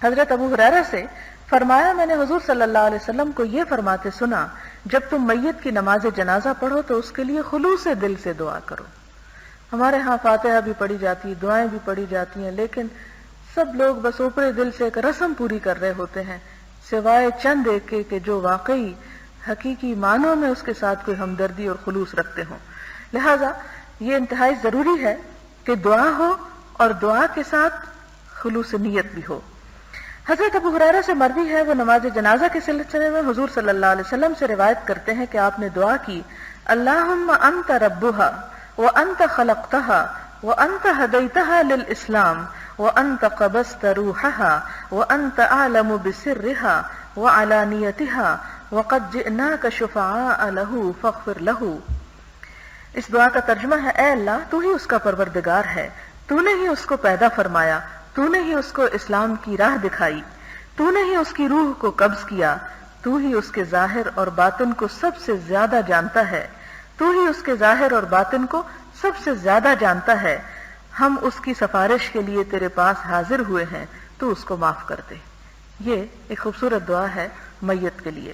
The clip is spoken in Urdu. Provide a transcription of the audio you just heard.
حضرت ابو ہریرہ سے فرمایا میں نے حضور صلی اللہ علیہ وسلم کو یہ فرماتے سنا جب تم میت کی نماز جنازہ پڑھو تو اس کے لیے خلوص دل سے دعا کرو. ہمارے ہاں فاتحہ بھی پڑھی جاتی ہے، دعائیں بھی پڑھی جاتی ہیں، لیکن سب لوگ بس اوپرے دل سے ایک رسم پوری کر رہے ہوتے ہیں سوائے چند ایک کے کہ جو واقعی حقیقی معنوں میں اس کے ساتھ کوئی ہمدردی اور خلوص رکھتے ہوں. لہذا یہ انتہائی ضروری ہے کہ دعا ہو اور دعا کے ساتھ خلوص نیت بھی ہو. حضرت ابو ہریرہ سے مروی ہے، وہ نماز جنازہ کے سلسلے میں حضور صلی اللہ علیہ وسلم سے روایت کرتے ہیں کہ آپ نے دعا کی، اللہم انت ربھا وانت خلقتھا وانت ہدیتھا للاسلام وانت قبضت روحھا وانت اعلم بسرھا وعلانیتھا وقد جئناک شفعاء لہ فاغفر لہ. اس دعا کا ترجمہ ہے، اے اللہ تو ہی اس کا پروردگار ہے، تو نے ہی اس کو پیدا فرمایا، تو نے ہی اس کو اسلام کی راہ دکھائی، تو نے ہی اس کی روح کو قبض کیا، تو ہی اس کے ظاہر اور باطن کو سب سے زیادہ جانتا ہے، تو ہی اس کے ظاہر اور باطن کو سب سے زیادہ جانتا ہے. ہم اس کی سفارش کے لیے تیرے پاس حاضر ہوئے ہیں، تو اس کو معاف کر دے. یہ ایک خوبصورت دعا ہے میت کے لیے.